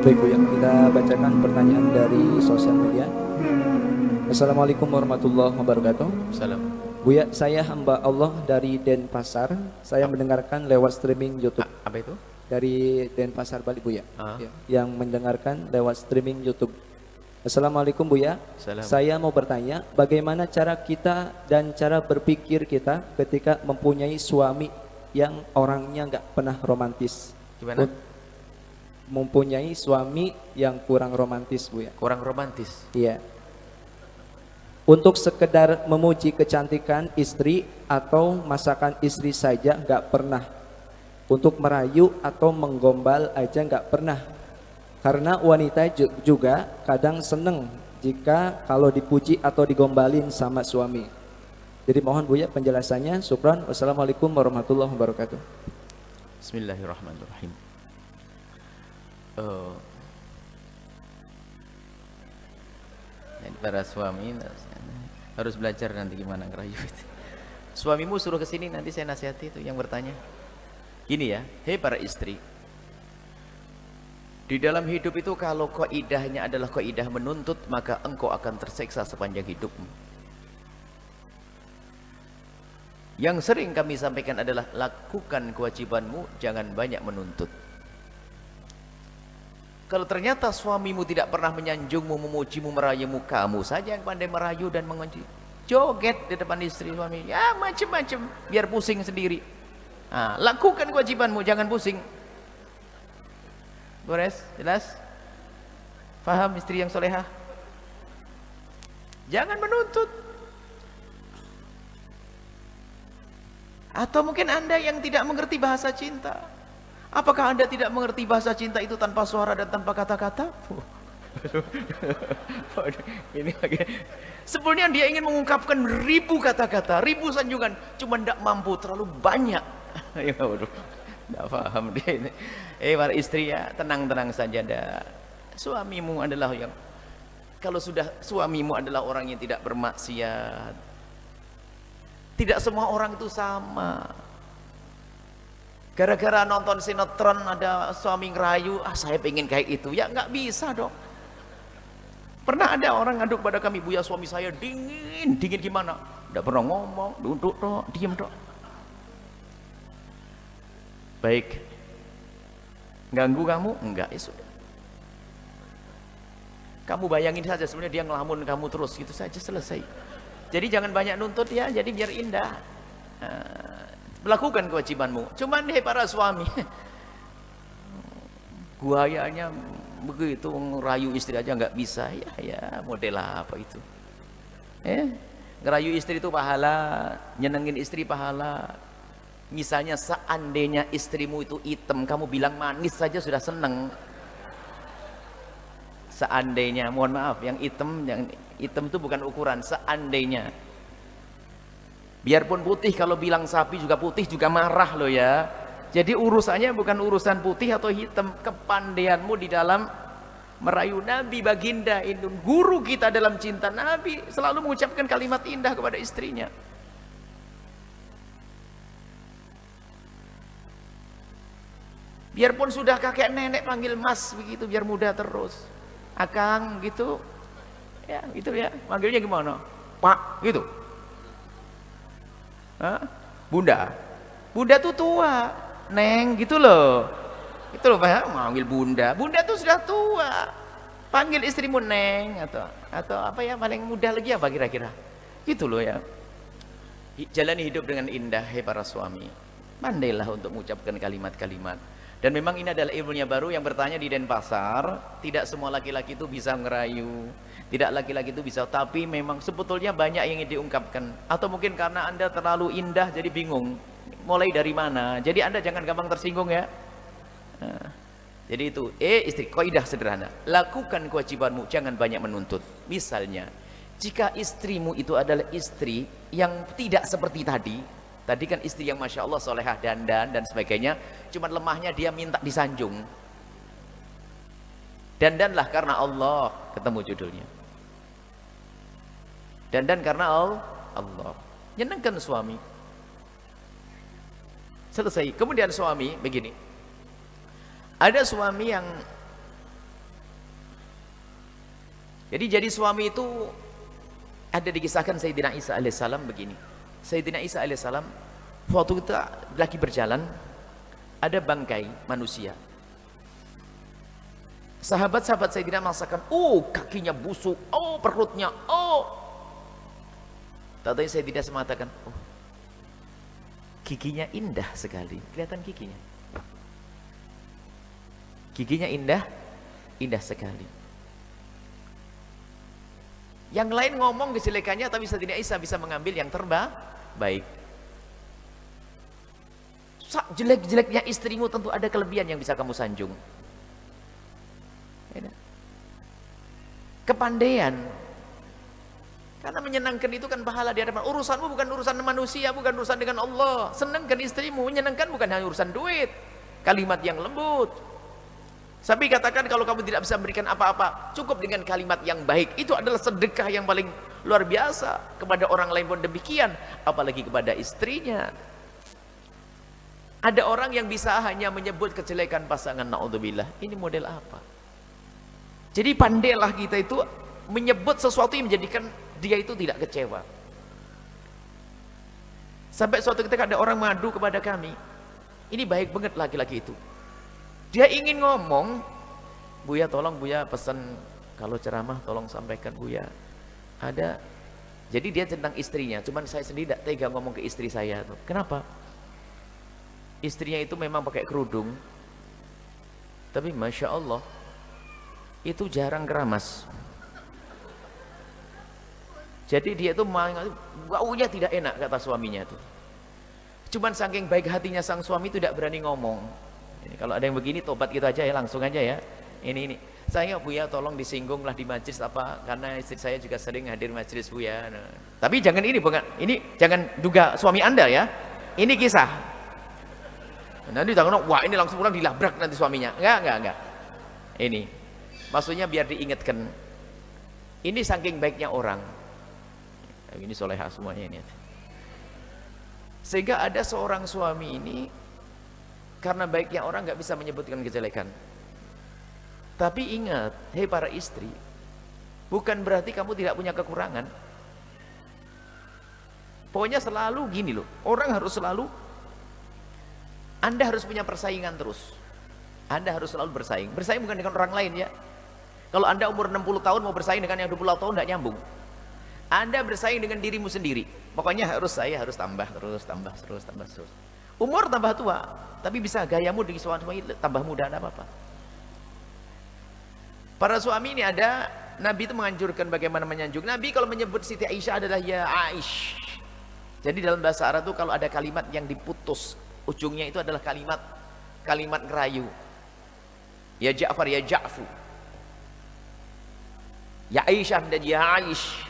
Baik Bu ya, kita bacakan pertanyaan dari sosial media. Assalamualaikum warahmatullahi wabarakatuh. Salam. Bu ya, saya hamba Allah dari Denpasar. Saya mendengarkan lewat streaming YouTube. Apa itu? Dari Denpasar Bali Bu ya. Ah. Ya, yang mendengarkan lewat streaming YouTube. Assalamualaikum Bu ya. Salam. Saya mau bertanya, bagaimana cara kita dan cara berpikir kita ketika mempunyai suami yang orangnya nggak pernah romantis? Gimana? Mempunyai suami yang kurang romantis Bu ya. Kurang romantis. Iya. Untuk sekedar memuji kecantikan istri atau masakan istri saja nggak pernah. Untuk merayu atau menggombal aja nggak pernah. Karena wanita juga kadang seneng jika kalau dipuji atau digombalin sama suami. Jadi mohon Bu ya penjelasannya. Syukran. Wassalamualaikum warahmatullahi wabarakatuh. Bismillahirrahmanirrahim. Para suami harus belajar nanti gimana ngerayu itu. Suamimu suruh ke sini nanti saya nasihati itu yang bertanya. Gini ya, hei para istri. Di dalam hidup itu kalau kaidahnya adalah kaidah menuntut, maka engkau akan tersiksa sepanjang hidupmu. Yang sering kami sampaikan adalah lakukan kewajibanmu, jangan banyak menuntut. Kalau ternyata suamimu tidak pernah menyanjungmu, memujimu, merayumu, kamu saja yang pandai merayu dan mengunci. Joget di depan istri suami, ya macam-macam, biar pusing sendiri. Nah, lakukan kewajibanmu, jangan pusing. Beres? Jelas? Faham istri yang solehah? Jangan menuntut. Atau mungkin Anda yang tidak mengerti bahasa cinta. Apakah Anda tidak mengerti bahasa cinta itu tanpa suara dan tanpa kata-kata? Ini lagi. Sebenarnya dia ingin mengungkapkan ribu kata-kata, ribu sanjungan, cuma tidak mampu, terlalu banyak. Ya waduh, tidak paham dia ini. Para istri ya, tenang-tenang saja dah. Suamimu adalah yang, kalau sudah suamimu adalah orang yang tidak bermaksiat. Tidak semua orang itu sama. Gara-gara nonton sinetron ada suami ngerayu, saya pengen kayak itu, ya nggak bisa dong. Pernah ada orang ngaduk pada kami, Bu ya suami saya dingin gimana? Nggak pernah ngomong, duduk dong, diem dong. Baik, ganggu kamu? Enggak, ya sudah. Kamu bayangin saja sebenarnya dia ngelamun kamu terus, gitu saja selesai. Jadi jangan banyak nuntut ya, jadi biar indah. Melakukan kewajibanmu. Cuman hei para suami, guayanya begitu ngerayu istri aja nggak bisa. Ya model apa itu? Ngerayu istri itu pahala, nyenengin istri pahala. Misalnya seandainya istrimu itu hitam, kamu bilang manis saja sudah seneng. Seandainya, mohon maaf, yang hitam itu bukan ukuran. Seandainya, biarpun putih, kalau bilang sapi juga putih juga marah loh ya. Jadi urusannya bukan urusan putih atau hitam, kepandaianmu di dalam merayu. Nabi baginda Indun, guru kita dalam cinta, Nabi selalu mengucapkan kalimat indah kepada istrinya. Biarpun sudah kakek nenek panggil mas begitu, biar muda terus. Akang gitu, ya gitu ya. Manggilnya gimana? Pak gitu. Hah? Bunda. Bunda tuh tua, Neng gitu loh. Itu loh Pak, manggil bunda. Bunda tuh sudah tua. Panggil istrimu Neng atau apa ya, paling mudah lagi apa kira-kira? Gitu loh ya. Jalani hidup dengan indah, hei para suami. Pandailah untuk mengucapkan kalimat-kalimat. Dan memang ini adalah ilmunya baru yang bertanya di Denpasar. Tidak semua laki-laki itu bisa ngerayu, tidak laki-laki itu bisa, tapi memang sebetulnya banyak yang ingin diungkapkan. Atau mungkin karena Anda terlalu indah jadi bingung mulai dari mana. Jadi Anda jangan gampang tersinggung ya. Jadi itu istri, kaidah sederhana, lakukan kewajibanmu, jangan banyak menuntut. Misalnya jika istrimu itu adalah istri yang tidak seperti tadi kan istri yang masya Allah solehah, dandan dan sebagainya, cuman lemahnya dia minta disanjung. Dandanlah karena Allah, ketemu judulnya. Dandan karena Allah, nyenangkan suami. Selesai. Kemudian suami begini, ada suami yang Jadi suami itu ada dikisahkan Sayyidina Isa alaihissalam begini. Sayyidina Isa alaihissalam waktu kita lagi berjalan, ada bangkai manusia. Sahabat-sahabat Sayyidina merasakan, oh kakinya busuk, oh perutnya, oh. Tadi Sayyidina mengatakan, oh giginya indah sekali, kelihatan giginya. Giginya indah, indah sekali. Yang lain ngomong kejelekannya, tapi Sayyidina Isa bisa mengambil yang terbaik. Jelek-jeleknya istrimu tentu ada kelebihan yang bisa kamu sanjung. Kepandaian, karena menyenangkan itu kan pahala di hadapan. Urusanmu bukan urusan manusia, bukan urusan dengan Allah. Senangkan istrimu, menyenangkan bukan hanya urusan duit. Kalimat yang lembut. Tapi katakan kalau kamu tidak bisa memberikan apa-apa, cukup dengan kalimat yang baik. Itu adalah sedekah yang paling luar biasa. Kepada orang lain pun demikian, apalagi kepada istrinya. Ada orang yang bisa hanya menyebut kejelekan pasangan, naudzubillah. Ini model apa? Jadi pandailah kita itu menyebut sesuatu yang menjadikan dia itu tidak kecewa. Sampai suatu ketika ada orang mengadu kepada kami, ini baik banget laki-laki itu. Dia ingin ngomong, Buya tolong Buya pesan kalau ceramah tolong sampaikan Buya. Ada, jadi dia tentang istrinya, cuman saya sendiri tidak tega ngomong ke istri saya. Kenapa? Istrinya itu memang pakai kerudung, tapi Masya Allah itu jarang keramas. Jadi dia itu baunya tidak enak, kata suaminya itu. Cuman saking baik hatinya sang suami itu tidak berani ngomong. Ini kalau ada yang begini tobat kita aja ya, langsung aja ya. Ini saya Buya tolong disinggunglah di majlis apa, karena istri saya juga sering hadir majlis Buya. Nah, tapi jangan ini jangan duga suami Anda ya. Ini kisah. Nanti jangan, wah ini langsung pulang dilabrak nanti suaminya. Enggak. Ini maksudnya biar diingatkan. Ini saking baiknya orang. Ini soleha semuanya ini. Sehingga ada seorang suami ini, karena baiknya orang nggak bisa menyebutkan kejelekan. Tapi ingat, hei para istri, bukan berarti kamu tidak punya kekurangan. Pokoknya selalu gini loh, orang harus selalu, Anda harus punya persaingan terus. Anda harus selalu bersaing. Bersaing bukan dengan orang lain ya. Kalau Anda umur 60 tahun mau bersaing dengan yang 20 tahun tidak nyambung. Anda bersaing dengan dirimu sendiri. Pokoknya saya harus tambah terus. Umur tambah tua, tapi bisa gayamu di suami tambah muda, tidak apa-apa. Para suami ini ada, Nabi itu menganjurkan bagaimana menyanjung. Nabi kalau menyebut Siti Aisyah adalah ya Aish. Jadi dalam bahasa Arab itu kalau ada kalimat yang diputus, ujungnya itu adalah kalimat ngerayu. Ya Ja'far, ya Ja'fu. Ya Aisyah dan ya Aish.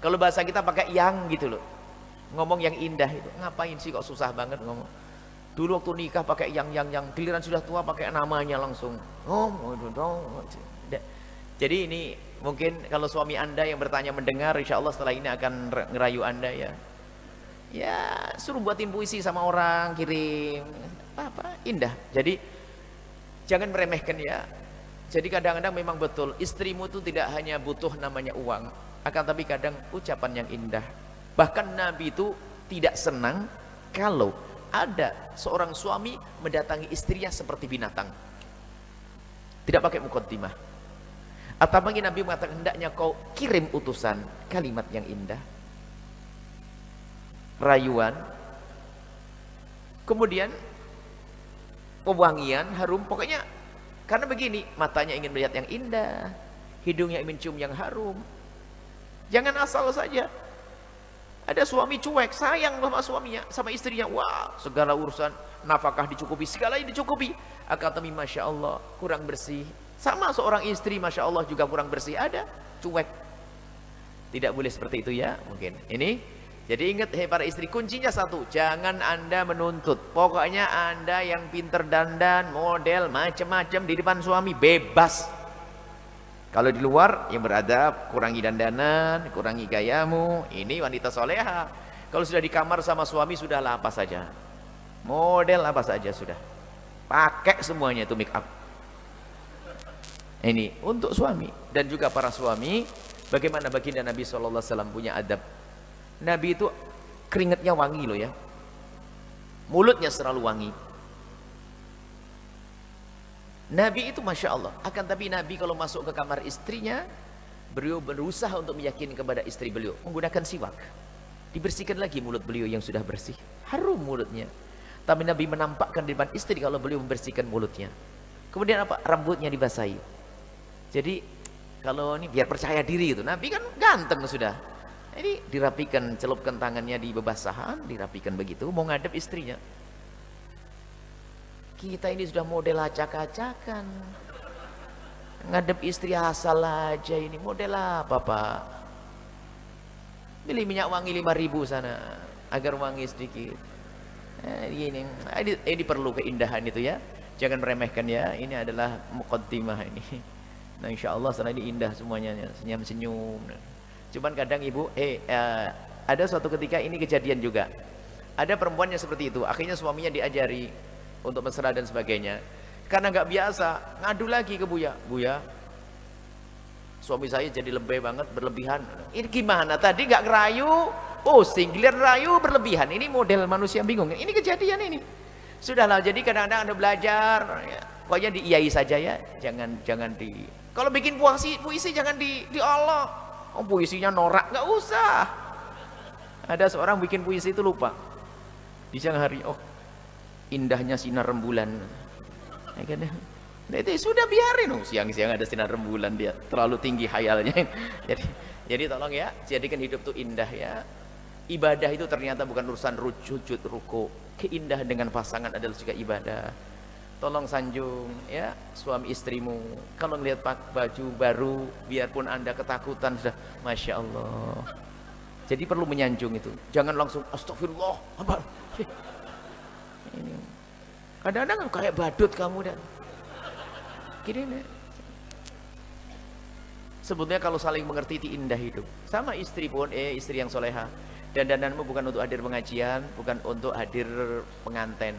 Kalau bahasa kita pakai yang gitu loh. Ngomong yang indah itu. Ngapain sih kok susah banget ngomong. Dulu waktu nikah pakai yang giliran sudah tua pakai namanya langsung. Jadi ini mungkin kalau suami Anda yang bertanya mendengar, insya Allah setelah ini akan ngerayu Anda ya. Ya suruh buatin puisi sama orang, kirim apa indah. Jadi jangan meremehkan ya. Jadi kadang-kadang memang betul istrimu itu tidak hanya butuh namanya uang, akan tapi kadang ucapan yang indah. Bahkan Nabi itu tidak senang kalau ada seorang suami mendatangi istrinya seperti binatang, tidak pakai mukaddimah. Atau bagi Nabi mengatakan hendaknya kau kirim utusan kalimat yang indah, rayuan, kemudian pewangian, harum, pokoknya karena begini, matanya ingin melihat yang indah, hidungnya ingin cium yang harum. Jangan asal saja. Ada suami cuek, sayang sama suaminya, sama istrinya, wah segala urusan nafkah dicukupi, segalanya dicukupi, akan tapi Masya Allah kurang bersih. Sama seorang istri Masya Allah juga kurang bersih, ada cuek. Tidak boleh seperti itu ya mungkin. Ini jadi ingat hei para istri, kuncinya satu, jangan Anda menuntut. Pokoknya Anda yang pinter dandan, model macam-macam di depan suami bebas. Kalau di luar yang beradab, kurangi dandanan, kurangi gayamu. Ini wanita soleha. Kalau sudah di kamar sama suami, sudahlah apa saja, model apa saja sudah, pakai semuanya itu make up. Ini untuk suami dan juga para suami. Bagaimana baginda Nabi SAW punya adab. Nabi itu keringatnya wangi loh ya, mulutnya selalu wangi. Nabi itu Masya Allah. Akan tapi Nabi kalau masuk ke kamar istrinya, beliau berusaha untuk meyakinkan kepada istri beliau menggunakan siwak, dibersihkan lagi mulut beliau yang sudah bersih, harum mulutnya. Tapi Nabi menampakkan di depan istri kalau beliau membersihkan mulutnya. Kemudian apa? Rambutnya dibasahi. Jadi kalau ini biar percaya diri itu, Nabi kan ganteng sudah. Jadi dirapikan, celupkan tangannya di bebasahan, dirapikan begitu, mau ngadep istrinya. Kita ini sudah model acak-acakan, ngadep istri asal aja, ini model apa Pak? Beli minyak wangi 5.000 sana agar wangi sedikit. Ini perlu keindahan itu ya, jangan meremehkan ya. Ini adalah muqaddimah ini. Nah insya Allah setelah ini indah semuanya, senyum-senyum. Cuman kadang ibu, ada suatu ketika ini kejadian juga. Ada perempuan yang seperti itu, akhirnya suaminya diajari untuk mesra dan sebagainya. Karena nggak biasa, ngadu lagi ke Buya. Buya, suami saya jadi lebay banget, berlebihan. Ini gimana? Tadi nggak ngerayu, pusing, giliran rayu berlebihan. Ini model manusia bingung. Ini kejadian ini. Sudahlah, jadi kadang-kadang Anda belajar, ya, pokoknya diiyai saja ya, jangan di. Kalau bikin puisi jangan di Allah. Oh, puisinya norak, nggak usah. Ada seorang bikin puisi itu lupa. Di siang hari, oh indahnya sinar rembulan. Ya kan? Nah, itu sudah biarin, oh, siang-siang ada sinar rembulan, dia terlalu tinggi khayalnya. Jadi tolong ya, jadikan hidup tuh indah ya. Ibadah itu ternyata bukan urusan sujud, ruku. Keindahan dengan pasangan adalah juga ibadah. Tolong sanjung ya suami istrimu. Kalau ngelihat baju baru, biarpun Anda ketakutan sudah, Masya Allah. Jadi perlu menyanjung itu. Jangan langsung astagfirullah. Apa? Ini kadang-kadang kayak badut kamu dan gini nih. Sebetulnya kalau saling mengerti itu indah hidup. Sama istri pun, istri yang soleha. Dandananmu bukan untuk hadir pengajian, bukan untuk hadir pengantin.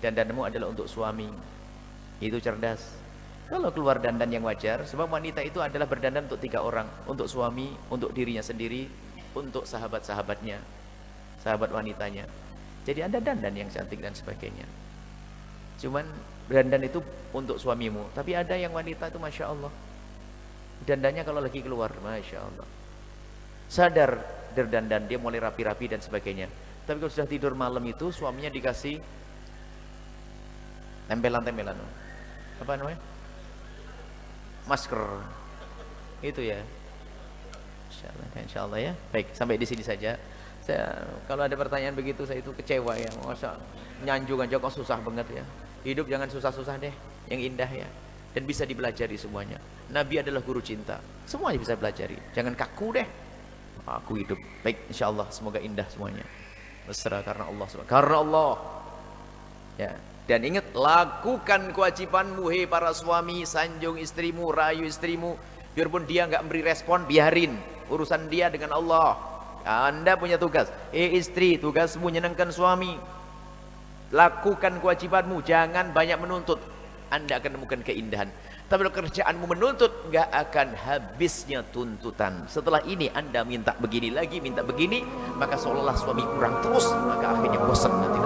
Dandanmu adalah untuk suami. Itu cerdas. Kalau keluar dandan yang wajar, sebab wanita itu adalah berdandan untuk 3 orang, untuk suami, untuk dirinya sendiri, untuk sahabat-sahabatnya, sahabat wanitanya. Jadi Anda dandan yang cantik dan sebagainya. Cuman dandan itu untuk suamimu. Tapi ada yang wanita itu Masya Allah, dandannya kalau lagi keluar, Masya Allah, sadar berdandan, dia mulai rapi-rapi dan sebagainya. Tapi kalau sudah tidur malam itu, suaminya dikasih tempelan-tempelan, apa namanya, masker itu ya. Insya Allah ya. Baik, sampai di sini saja. Kalau ada pertanyaan begitu, saya itu kecewa ya. Masa nyanjung aja kok susah banget ya. Hidup jangan susah-susah deh, yang indah ya. Dan bisa dipelajari semuanya. Nabi adalah guru cinta, semuanya bisa pelajari. Jangan kaku deh. Aku hidup. Baik, insya Allah semoga indah semuanya. Mesra karena Allah. Karena Allah. Ya. Dan ingat, lakukan kewajibanmu, hei para suami, sanjung istrimu, rayu istrimu. Biarpun dia nggak memberi respon, biarin. Urusan dia dengan Allah. Anda punya tugas. Istri, tugasmu menyenangkan suami. Lakukan kewajibanmu, jangan banyak menuntut. Anda akan menemukan keindahan. Tapi kalau kerjaanmu menuntut, nggak akan habisnya tuntutan. Setelah ini Anda minta begini lagi, minta begini, maka seolah-olah suami kurang terus, maka akhirnya bosan nanti.